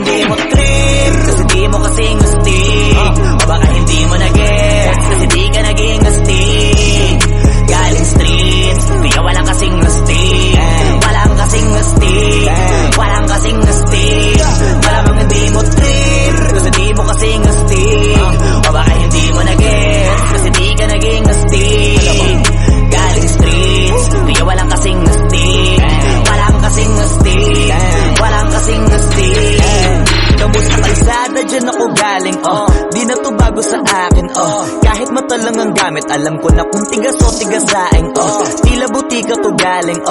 hindi mo trip, kasi di mo kasing astig. O baka hindi mo na-gets, kasi di ka naging astig. Galing streets, kaya walang kasing astig. Walang kasing astig, walang kasing astig. Malamang hindi mo trip, kasi di mo kasing astig. O baka hindi mo na-gets, kasi di ka naging astig. Galing streets, kaya walang kasing astig. Walang kasing astig, walang kasing astig. Kamus sa kalsada, dyan ako galing, di na to bago sa akin, kahit mata lang ang gamit, alam ko na kung tigas o tigasain, tila butika to galing,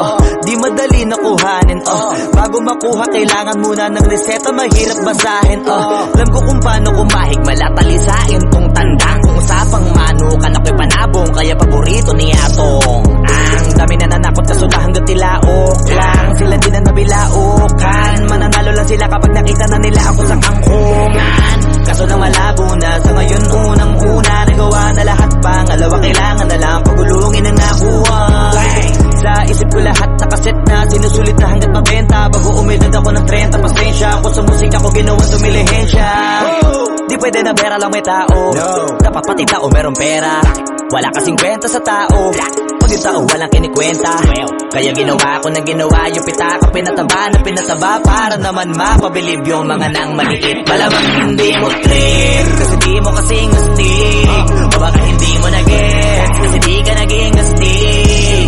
di madali na kuhanin, bago makuha kailangan muna ng reseta, mahirap basahin, alam ko kung paano kumahig, malatalisain tong tandang, kung usapang manukan ako'y panabong, kaya paborito ni Atong. Ang dami na nanakot kaso na hanggang tilaok lang, sila din na nabilaukan, mananalo lang sila kapag nakita na nila ako sa kangkungan. Kaso na malabo na, sa ngayon unang-una nagawa na lahat, pangalawa kailangan na lang pagulungin ang nakuha. Sa isip ko lahat nakaset na, sinusulit na hanggat mabenta, bago umidad ako ng 30, pasensya ako sa musika ko ginawang tumilihensya. Di pwede na pera lang may tao, dapat pati tao merong pera. Wala kasing kwenta sa tao, pag yung tao walang kinikwenta. Kaya ginawa ko ng ginawa, yung pitaka pinataba na pinataba, para naman mapabilib yung mga nang maliit. Malamang hindi mo trip, kasi di mo kasing astig. O baka hindi mo na-gets, kasi di ka naging astig.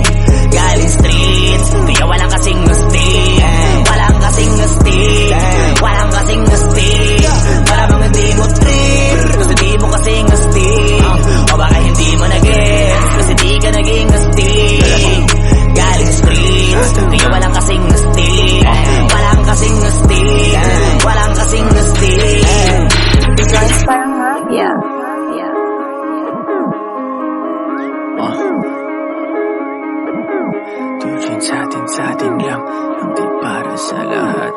Galing streets, kaya walang kasing astig. Walang kasing astig, walang kasing astig. Malamang hindi mo trip, kasi di mo kasing astig. O baka hindi mo na-gets, kasi di ka naging astig. Galing streets, kaya walang kasing astig. Walang kasing astig, walang kasing astig. Guys, parang mafia. Tujuan sa atin lang, hindi para sa lahat.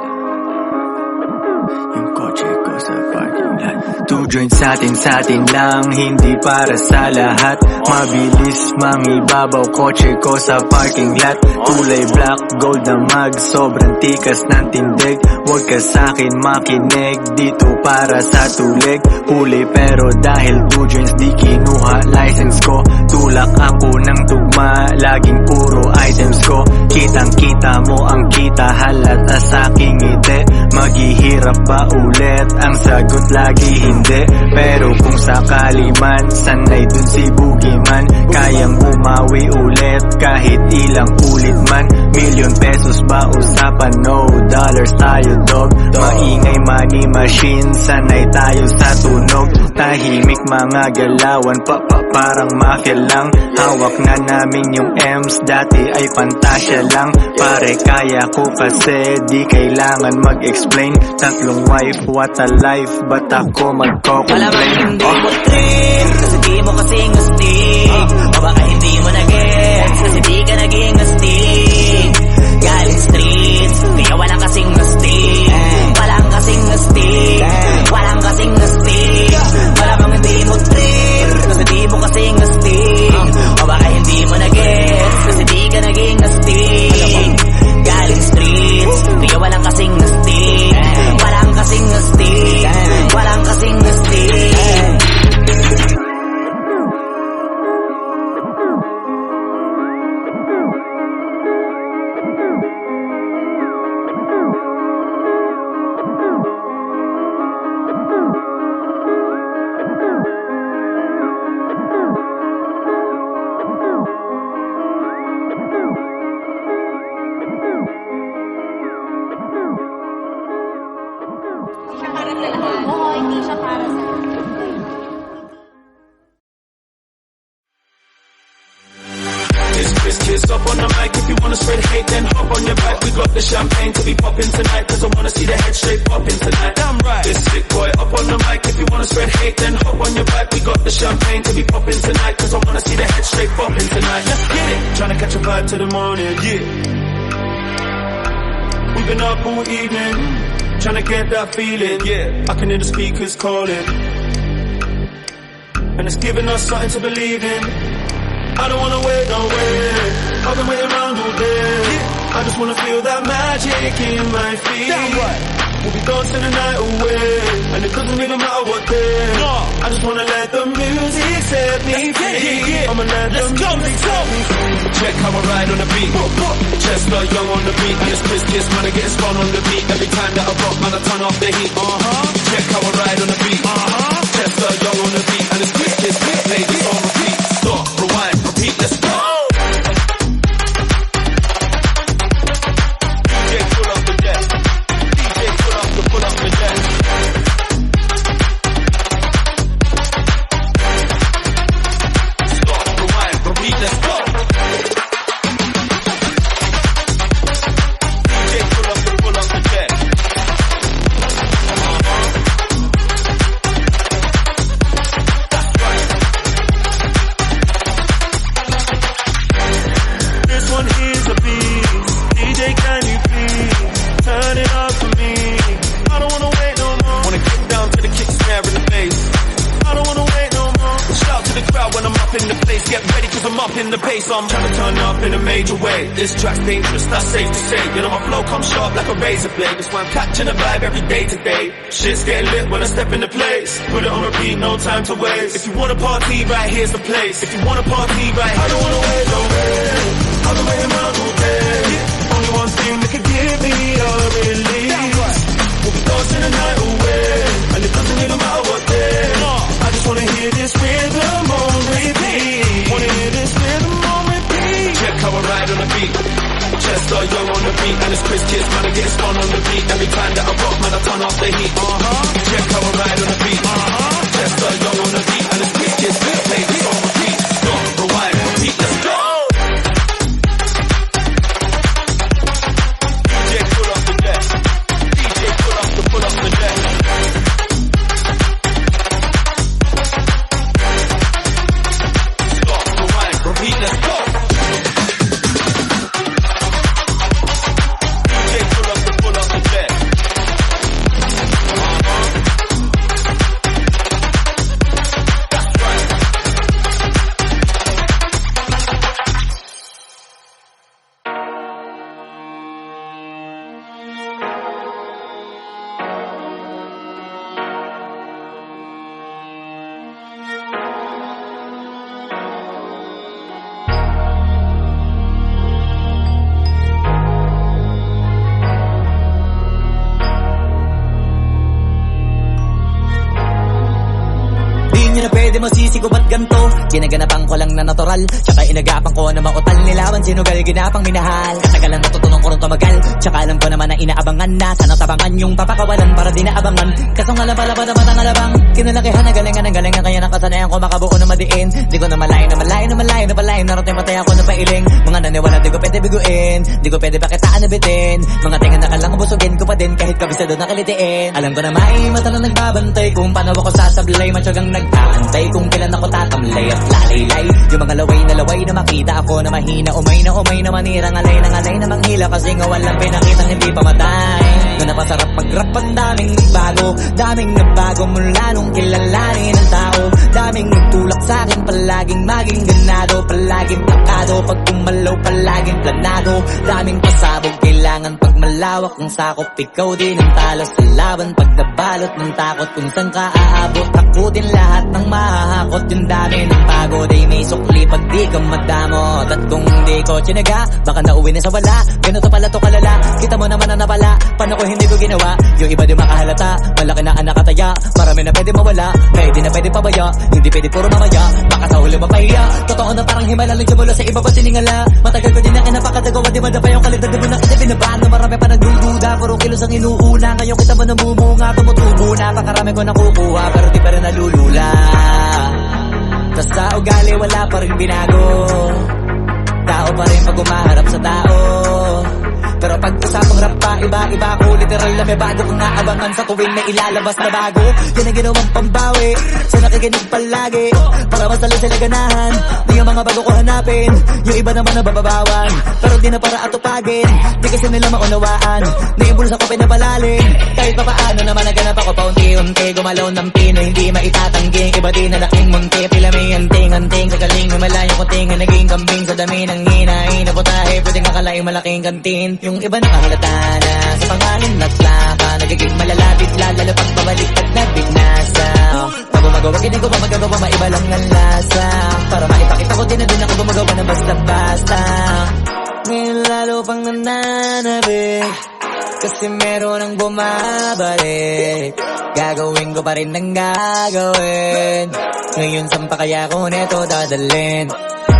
Yung kotse ko sa parking lot. Two joints sa atin lang, hindi para sa lahat. Mabilis mangibabaw, kotse ko sa parking lot. Kulay black, gold na mag, sobrang tikas ng tindig. Huwag ka sa'kin makinig, dito para sa tulig. Huli pero dahil two joints di kinuha license ko. Tulak ako ng tugma, laging puro items ko. Kitang kita mo ang kita, halata sa'king ngiti. Maghihirap ba ulit? Ang sagot lagi hindi. Pero kung sakali man, sanay dun si Boogeyman. Kayang bumawi ulit kahit ilang ulit man. Million pesos ba usapan? No dollars tayo dog. Maingay money machine, sanay tayo sa tunog. Tahimik mga galawan, parang mafia lang. Hawak na namin yung M's, dati ay pantasya lang. Pare kaya ko kasi di kailangan mag-explain. Tatlong wife, what a life, ba't ako magko-complain? Malamang hindi mo trip, kasi di mo kasing astig. O baka hindi mo na-gets, kasi di ka naging astig. Galing streets, kaya walang kasing astig. Walang kasing astig, walang kasing astig. Malamang hindi mo trip, kasi di mo kasing astig. O baka hindi mo na-gets, kasi di ka naging astig. Galing streets, kaya walang kasing astig. Walang kasing astig, walang kasing astig. Oo, hindi siya para sa Kiss up on the mic. If you wanna spread hate, then hop on your back. We got the champagne to be popping tonight, cause I wanna see the head straight popping tonight. Damn right. This sick boy up on the mic. If you wanna spread hate, then hop on your back. We got the champagne to be popping tonight, cause I wanna see the head straight popping tonight. Let's get it. Tryna catch a vibe to the morning, yeah. We've been up all evening, tryna get that feeling, yeah. I can hear the speakers calling, and it's giving us something to believe in. I don't wanna wait, don't wait. I've been waiting around all day. I just wanna feel that magic in my feet. We'll be dancing the night away, and it doesn't even matter what day. I just wanna let the music set me free. I'ma let the music set me free. Check how I ride on the beat. Chester young on the beat, and it's Chris Kiss, man, I get spun on the beat. Every time that I rock, man, I turn off the heat. Check how I ride on the beat. Chester young on the beat, and it's Chris Kiss, we play this on repeat. Stop, rewind, repeat, let's go. DJ pull up the deck. DJ pull up the deck. Stop, rewind, repeat, let's go. DJ pull up the deck. This one is a beat. DJ, can you please turn it up for me? I don't wanna wait no more. Wanna kick down to the kick snare in the bass. I don't wanna wait no more. Shout to the crowd when I'm up in the place. Get ready cause I'm up in the pace. I'm trying to turn up in a major way. This track's dangerous, that's safe to say. You know my flow comes sharp like a razor blade. That's why I'm catching a vibe every day to day. Shit's getting lit when I step in the place. Put it on repeat, no time to waste. If you wanna party, right here's the place. If you wanna party, right here. I don't wanna wait no way. I've been waiting around all day. Only one thing that could give me a release. We'll be dancing the night away, and it doesn't even matter what day. I just wanna hear this rhythm on repeat. Wanna hear this rhythm on repeat. Check how I ride on the beat. Chester young on the beat, and it's Chris Kiss, man, I get spun on the beat. Every time that I rock, man, I turn off the heat. Check how I ride on the beat. Chester young on the beat, and it's Chris Kiss, we play this on repeat. Stop, rewind, repeat, let's go. DJ pull up the deck. DJ pull up the deck. Stop, rewind, repeat, let's go. DJ pull up the deck. That's right. Di nyo na pwede masisigo ba't ganto? Ginaganapan ko lang na natural, tsaka inagapan ko na mautal nilawan. Sinugal ginapang minahal, katagalan natutunan ko rin tumagal. Tsaka alam ko naman na inaabangan na sana tabangan yung papakawalan para di naabangan. Kaso nga lang pala ba naman ang alabang kinalakihan na galingan ng galingan, kaya nakasanayan ko makabuo na madiin. Di ko na malayo narating matay ako na pailing. Mga naniwala di ko pwede biguin, di ko pwede bakitaan na bitin. Mga tinga na kalang busugin ko pa din kahit kabisado na kalitiin. Alam ko na may mata na nagbabantay kung paano ako sasablay. Matyagang nag-aantay kung kailan ako tatamlay at lalaylay. Yung mga laway na makita ako na mahina. Umay na manira, ngalay na manghila. Kasi nga walang pinakitang hindi pa matay. Na napasarap mag-rap, ang daming nagbago mula nung kilalanin ang tao. Daming nagtulak sa'kin, palaging maging ganado, palaging plakado. Pag kumalaw, palaging planado. Daming pasabog, kailangan pag malawak ang sakop. Ikaw din ang talas sa laban, pag nabalot ng takot. Kung saan ka aabot, takutin lahat ng mahahakot. Yung dami ng pagod ay may sukli pag di ka madamot. At kung di ko tinaga, baka nauwi na sa wala. Ganito pala to kalala, kita mo naman ang napala. Paano ko hindi ko ginawa? Yung iba di makahalata, malaki na ang nakataya. Marami na pwede mawala, kaya di na pwede pabaya. Hindi pwede puro mamaya, baka sa huli mapahiya. Totoo na parang himala lang simula sa iba pa tiningala. Matagal ko din na kinapakatagawa, di madapa yung kalidad. Di mo na kita binabaan na marami pa nagdududa. Puro kilos ang inuuna, ngayon kita mo namumunga. Tumutubo na, pakarami ko nakukuha, pero di pa rin nalulula. Tas sa ugali wala pa rin binago, tao pa rin pag umaharap sa tao. Pero pag usapang rap pa, iba-iba ko. Literal na may bago kong naabangan sa tuwing may ilalabas na bago. Yan ang ginawang pambawi sa nakikinig palagi, para mas lalo sila ganahan. Di yung mga bago ko hanapin, yung iba naman nabababawan. Pero di na para atupagin, di kasi nila maunawaan. Naibulsa ko pinapalalim, kahit pa paano naman naganap ako paunti-unti. Gumalaw ng pino, hindi maitatangging. Iba din na laking munti, pila may anting-anting. Sa galing may malayong kunting, naging kambing sa dami ng hinahin na putahe. Pwedeng akala akalaing malaking kantin. Yung iba nakahalata na sa pangalan at plaka, nagiging malalapit lalo pag pabaliktad na binasa. Pag gumagawa, hindi ko pa magagawa, maiba lang ang lasa. Para maipakita ko din na din ako gumagawa ng basta-basta. Ngayon lalo pang nananabik, kasi meron ang bumabalik. Gagawin ko pa rin ang gagawin. Ngayon saan pa kaya ko neto dadalhin?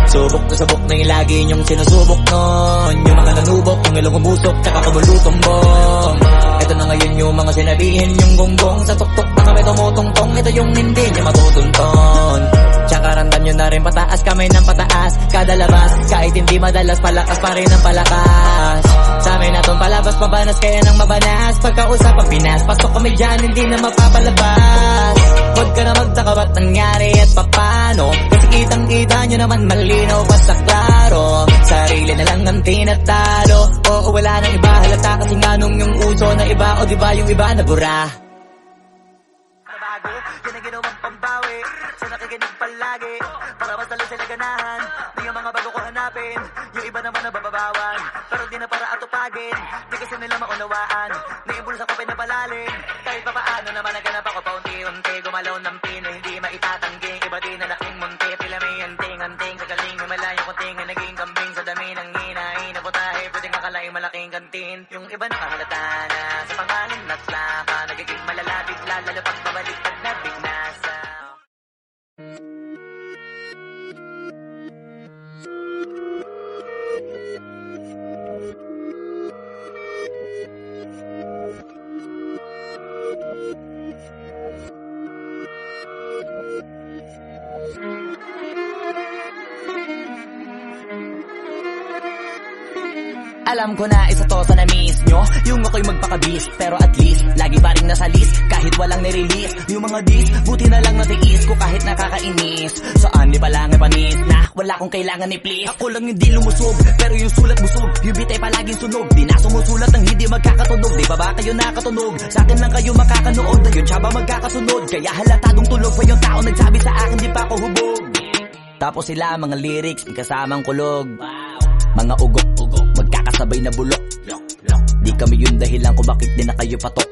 Subok na yung lagi niyong sinusubok nun. Yung mga nanubok, yung ilong umusok, tsaka kumulutumbong. Ito na ngayon yung mga sinabihin yung gonggong. Sa tuktok na kami tumutungtong, ito yung hindi niya matutunton. Tsaka randam nyo na rin pataas, kamay ng pataas. Kada labas, kahit hindi madalas, palakas pa rin ang palakas. Sa amin na tong palabas, pabanas kaya nang mabanas. Pagkausap ang Pinas, pasok kami dyan, hindi na mapapalabas. Huwag ka na magtaka ba't nangyari at papano, kasi kitang-kita nyo naman malinaw pa sa klaro. Sarili na lang ang tinatalo, oo wala nang iba, halata kasi nga nung yung uso na iba, o diba yung iba na bura. Bago, yan ang ginawang pambawi, sa nakikinig palagi, para mas lalo sila ganahan, na yung mga bago ko hanapin, yung iba naman na bababawan, pero di na para atupagin, di kasi nila maunawaan, naimbulsa ko pinapalalim, kahit pa paano naman naganap ako paunti-unti, gumalaw ng pino, hindi maitatangging, iba din na laking munti, tila may anting-anting, sa galing may malayo kunting, na naging kambing sa dami ng hinahin, na putahe, pwedeng akalaing malaking kantin, yung iba nakahalata na, sa pangalan at plaka, nagiging malalapit, lalo pag pabaliktad na bignasa. Alam ko na isa to sa na-miss nyo, yung ako'y magpakabis, pero at least lagi pa rin nasa list, kahit walang nirelease. Yung mga dis, buti na lang natiis ko kahit nakakainis. Saan di pa lang panis na wala kong kailangan ni please. Ako lang hindi lumusog, pero yung sulat busog, yung bitay palaging sunog. Di na sumusulat ng hindi magkakatunog, di ba ba kayo nakatunog? Sa akin lang kayo makakanood, yun siya ba magkakasunod? Kaya halatadong tulog pa yung tao nagsabi sa akin di pa ako hubog. Tapos sila mga lyrics, may kasamang kulog. Mga ugok-ugok, magkakasabay na bulok. Di kami yung dahilan kung bakit di na kayo patok.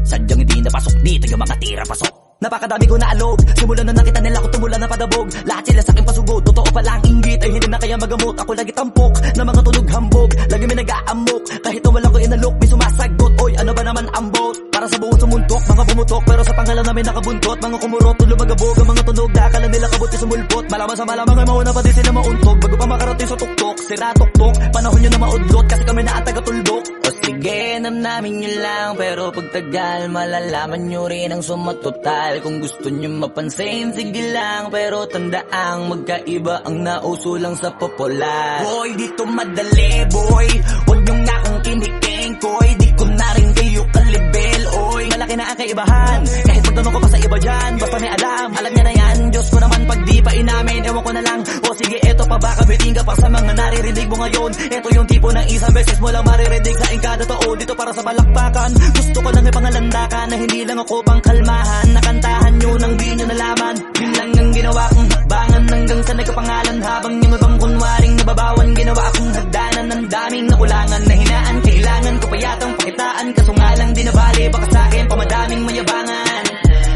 Sadyang hindi napasok dito yung mga tira pasok. Napakadami ko na alog, simulan na nakita nila ko tumula na padabog. Lahat sila sa akin pasugod, totoo pala ang inggit ay hindi na kaya magamot. Ako lagi tampok, na mga tunog hambog, lagi may nag-aamok. Kahit na wala ko inalok, may sumasagot. Oy, ano ba naman ang bot? Para sa buong sumuntok, mga bumutok, pero sa pangalan namin nakabuntot. Mga kumurot, tulo magabog, ang mga tunog na akala nila kabuti sumulpot. Malaman sa malamang ay mauna pa din sila mauntog. Bago pa makarating sa tuktok, sira tuktok, panahon nyo na maudlot, kasi kami na ang taga-tuldok. O sige, namnamin nyo lang, pero pagtagal malalaman nyo rin ang sumatotal. Kung gusto nyo mapansin, sige lang, pero tandaang magkaiba ang nauso lang sa popular. Boy, dito madali, boy, huwag nyo nga akong kiniking, koy. Di ko na rin kayo kalibel, oy. Malaki na ang kaibahan, kahit magtanong ko pa sa iba dyan, basta may alam niya na yan. Diyos ko naman pag di pa inamin, ewan ko na lang. O sige, eto pa ba, kabiting ka pa sa mga naririnig mo ngayon. Eto yung tipo ng isang beses mo lang maririnig sa kada tao. Dito para sa balakbakan, gusto ko lang ipangalandakan na hindi lang ako pang kalmahan. Nakantahan nyo nang di nyo nalaman, yun lang ang ginawa kong hakbangan hanggang sa nagkapangalan. Habang yung ibang kunwaring nababawan, ginawa akong hagdanan ng daming nakulangan na hinaan. Kailangan ko pa yatang pakitaan, kaso nga lang di nabali, baka sa akin pamadaming mayabangan.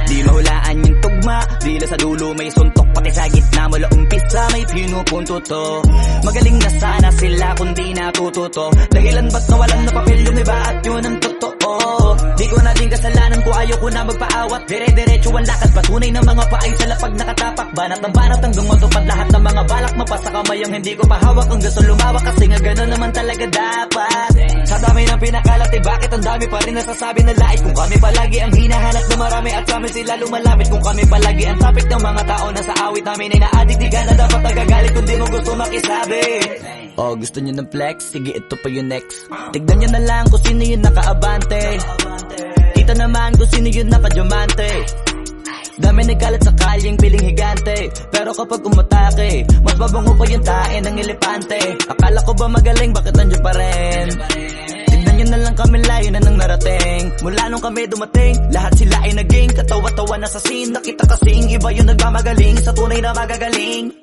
Di mahulaan yung tugma, dila sa dulo may suntok, pati sa gitna mula umpisa may pinupunto to. Magaling na sana sila kung di natututo, dahilan ba't nawalan na papel yung iba at yun ang totoo. Di ko na din kasalanan ko, ayaw ko na magpaawat, dire-diretso ang lakad, patunay ng mga paay sa lapag nakatapak. Banat ng banat hanggang matupad lahat ng mga balak, mapasa kamay ang hindi ko pahawak. Ang gusto lumawak kasi nga gano'n naman talaga dapat. Sa dami ng pinakalat, eh bakit ang dami pa rin nasasabi na lait? Kung kami palagi ang hinahanap na marami at sa amin sila lumalapit. Kung kami palagi ang topic ng mga tao na sa awit namin ay na-addict, di ka na dapat nagagalit kung di mo gusto makisabi. Oh, gusto nyo ng flex? Sige, ito pa yung next. Tignan nyo na lang kung sino yung nakaabante. Kita naman kung sino yung nakadiamante. Dami nagkalat sa kalyeng piling higante, pero kapag umatake, mas babango pa yung tae ng elepante. Akala ko ba magaling, bakit nandiyan pa rin? Tignan nyo na lang kami, layo na nang narating. Mula nung kami dumating, lahat sila ay naging katawa-tawa na sa scene. Nakita kasing iba yung nagmamagaling sa tunay na magagaling.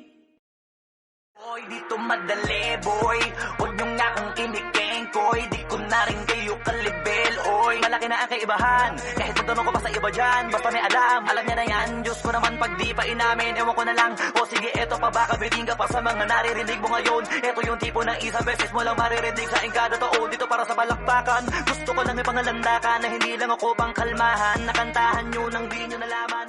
Boy, dito nagmamadali, boy. Huwag nyo nga akong kinikengkoy, di ko na rin kayo kalibel, oy. Malaki na ang kaibahan, kahit magtanong ko pa sa iba dyan. Basta may alam niya na yan. Diyos ko naman pag di pa inamin, ewan ko na lang. O sige, eto pa baka biting ka pa sa mga naririnig mo ngayon. Eto yung tipo ng isang beses mo lang maririnig sa kada taon. Dito para sa balakbakan, gusto ko lang may pangalandakan na hindi lang ako pang kalmahan. Nakantahan nyo nang di nyo nalaman.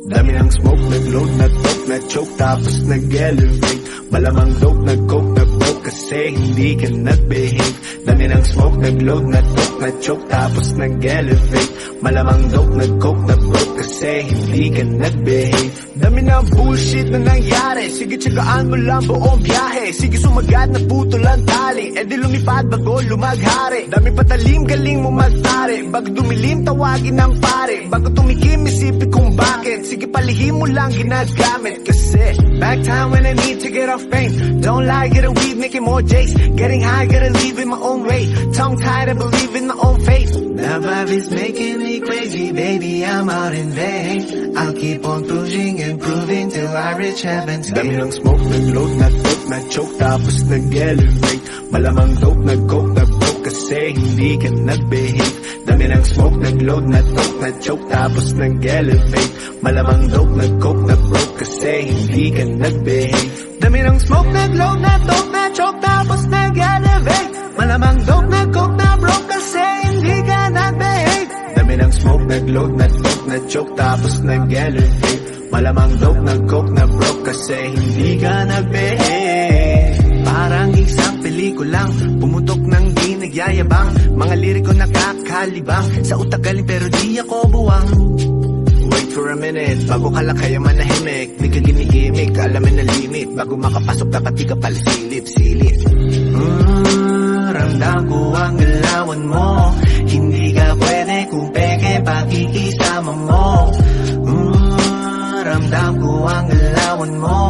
Dami ng smoke, nag-load, nag-talk, nag-choke, tapos nag-elevate. Malamang dope, nag-coke, nag-broke, kasi hindi ka nag-behave. Dami ng smoke, nag-load, nag-talk, nag-choke, tapos nag-elevate. Malamang dope, nag-coke, nag-broke, kasi hindi ka nag-behave. Dami ng bullshit na nangyari, sige tsagaan mo lang buong biyahe. Sige sumagat na putol ang tali, e di lumipad bago lumaghari. Dami patalim, galing mo magtari, bago dumilim tawagin ng pare. Bago tumikim isipin kung bakit, sige palihim mo lang ginagamit. Kasi back time when I need to get off pain. Don't lie, get a weed, making more J's. Getting high, gotta leave in my own way. Tongue tied, I believe in my own faith. The vibe is making me crazy, baby, I'm out in vain. I'll keep on pushing and proving till I reach heaven's gate. Dami ng smoke, nag-load, nag-talk, nag-choke, tapos nag-elevate. Malamang dope, nag-coke, nag-broke, kasi hindi ka nag-behave. Dami ng smoke, nag-load, nag-talk, nag-choke, tapos nag-elevate. Malamang dope, nag-coke, nag-broke, kasi hindi ka nag-behave. Dami ng smoke, nag-load, nag-talk, nag-choke, tapos nag-elevate. Malamang dope, nag-coke, nag-broke, kasi hindi ka nag-behave. Dami ng smoke, nag-load, nag-talk, nag-choke, tapos nag-elevate. Malamang dope, nag-coke, nag-broke, kasi hindi ka nag-behave. Parang isang pelikulang pumutok ng di nagyayabang. Mga liriko nakakalibang, sa utak galing pero di ako buwang. Wait for a minute, bago ka lang kaya manahimik. Di ka ginigimik, alamin na limit. Bago makapasok dapat di ka pala silip. Ramdam ko ang galawan mo, hindi ka pwede kung peke pakikisama mo. Ramdam ko ang galawan mo,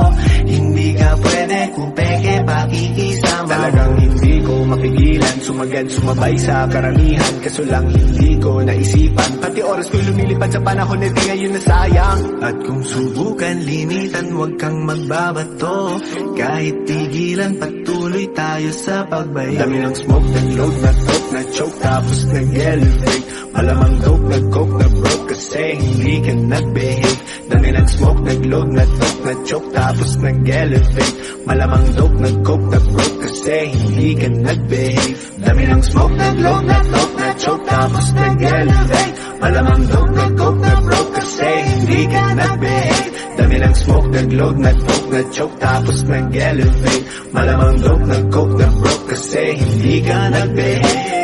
hindi ka pwede kung peke pakikisama. Talagang hindi ko mapigilan, sumagad sumabay sa karamihan. Kaso lang hindi ko naisipan, pati oras ko'y lumilipad sa panahon na di ngayon nasayang. At kung subukan limitan, huwag kang magbabato. Kahit tigilan, patuloy tayo sa pagbayo. Dami ng smoke, nag-load, nag-talk, nag-choke, tapos nag-elevate. Malamang dope, nag-coke, nag-broke, kasi hindi ka nag-behave. Dami ng smoke, nag-load, nag-talk, nag-choke, tapos nag-elevate. Malamang dope, nag-coke, nag-broke, kasi hindi ka nag-behave. Dami ng smoke, nag-load, nag-talk, nag-choke, tapos nag-elevate. Malamang dope, nag-coke, nag-broke, kasi hindi ka nag-behave. Dami ng smoke, nag-load, nag-talk, nag-choke, tapos nag-elevate. Malamang dope, nag-coke, nag-broke, kasi hindi ka nag-behave.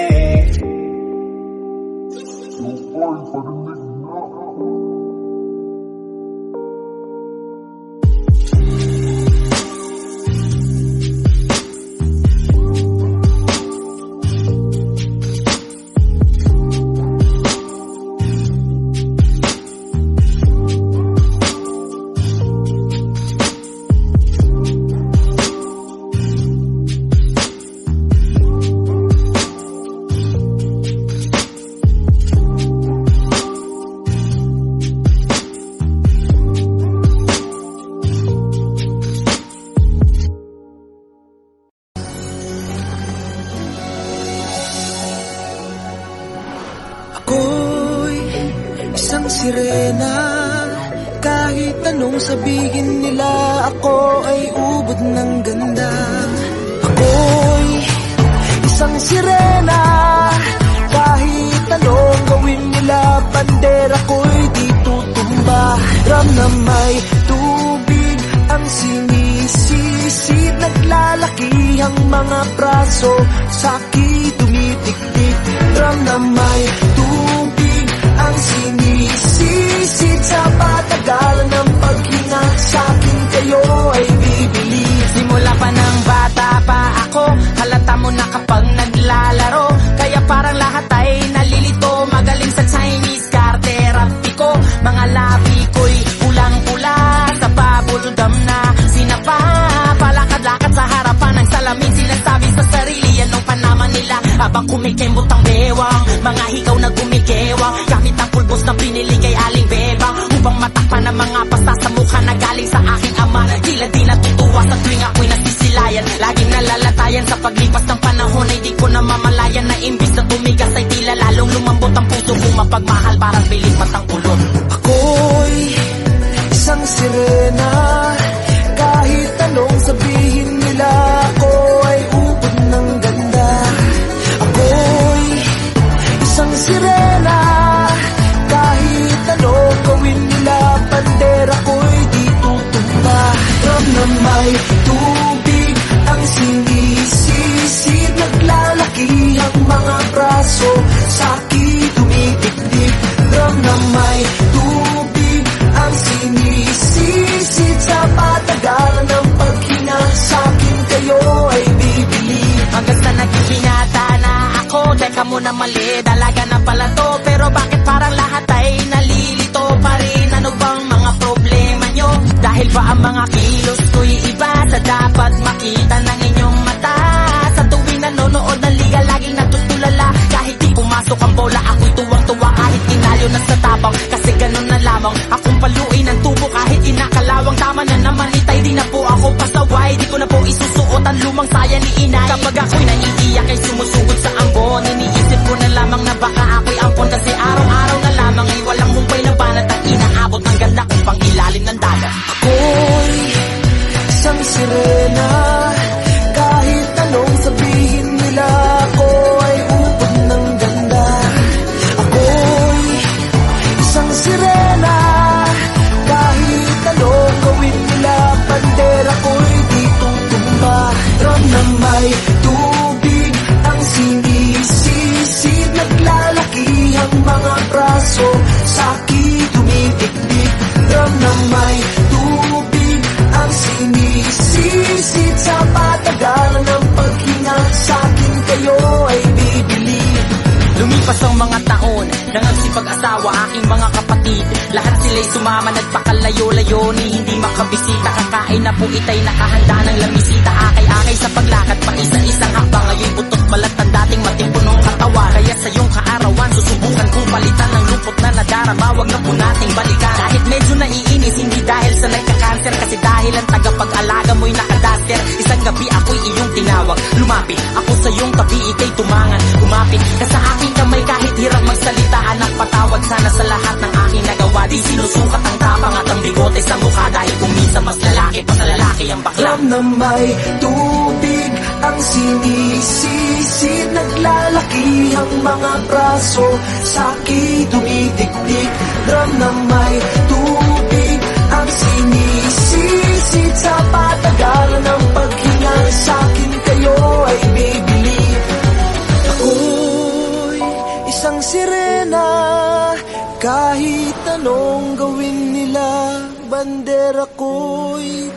Isang sirena, kahit anong sabihin nila, ako ay ubod ng ganda. Ako'y isang sirena, kahit anong gawin nila, bandera ko'y di tutumba. Ram na may tubig ang sinisisid, naglalaki ang mga braso, sa'ki tumitik-tik. Ram na may tubig ang sinisisid, sa patagalan ng paghinga, sa'kin kayo ay bibili. Simula pa ng bata pa ako, halata mo na kapag naglalaro. Kaya parang lahat ay nalilito, magaling sa Chinese karterapi ko. Mga labi ko'y pulang-pula, sa bubble gum na sinapa, palakad-lakad sa Tapos na pinili kay Aling Bebang upang matakpan ang mga pasta sa mukha na galing sa aking ama. Tila di natutuwa sa tuwing ako'y nasisilayan. Laging nalalatayan sa paglipas ng panahon ay di ko na mamalayan na imbis na tumigas ay tila lalong lumambot ang puso kong mapagmahal parang biling matang ulot. Ako'y isang sirena, kahit anong sabihin nila, ako ay ubod ng ganda. Ako'y isang sirena, kahit anong gawin nila, bandera ko'y di tutumba. Ram na may tubig ang sinisisid, naglalaki ang mga braso, sa'kin dumidikdik. Ram na may tubig ang sinisisid, sa patagalan ng paghinga, sa'kin kayo ay bibili. Hanggang sa naghihinata na ako, teka muna mali, dalaga na pala to. Pero bakit parang lahat ay nalilito pa rin? Ano bang mga problema nyo? Dahil ba ang mga kilos ko'y iba sa dapat makita ng inyong mata? Sa tuwing nanonood ng liga, laging natutulala. Kahit di pumasok ang bola, ako'y tuwang-tuwa kahit inalyo na sa tabang. Kasi ganun na lamang, akong paluin ang tubo kahit inakalawang. Tama na naman, itay di na po ako pasaway. Di ko na po isusuot ang lumang saya ni inay. Kapag ako'y naiiyak ay sumusugod sa ambon, iniisip ko na lamang na baka ako'y ampon. Kasi araw-araw na lamang ay walang humpay na banat ang inaabot ng ganda kong pang ilalim ng dagat. Ako'y isang sirena, kahit anong sabihin nila, ako ay ubod ng ganda. Ako'y isang sirena, kahit anong gawin nila, bandera ko'y di tutumba. Ram na may tubig ang sinisisid, naglalaki ang mga braso, sa'kin dumidikdik. Ram na may tubig ang sinisisid, sa patagalan ng paghinga, sa'kin kayo ay bibili. Lumipas ang mga taon, nangagsipag-asawa aking mga kapatid. Lahat sila'y sumama, nagpakalayo-layo ni hindi makabisita. Kakain na po itay nakahanda ng lamisita. Akay-akay sa paglakad pa isa-isang hakbang. Ngayon putot balat ang dating matimpunong katawan. Kaya sa iyong kaarawan, susubukan kong palitan ng lungkot na nadarama. Wag na po nating balikan. Kahit medyo naiinis, hindi dahil sa nagka-cancer, kasi dahil ang tagapag-alaga mo'y nakadaster. Isang gabi ako'y iyong tinawag, lumapit ako sa iyong tabi, ikay tumangan. Umapit ka sa aking kamay kahit hirap magsalita. Anak, patawad sana sa lahat ng aking nagawa. Di sinusukat ang tapang at ang bigote sa mukha, dahil kung minsan mas lalaki pa sa lalaki ang bakla. Ram na may tubig ang sinisisid, naglalaki ang mga braso, sa'kin dumidikdik. Ram na may tubig ang sinisisid, sa patagalan ng paghinga, sa'kin kayo ay bibili. Ako'y isang sirena, kahit anong gawin nila, bandera ko'y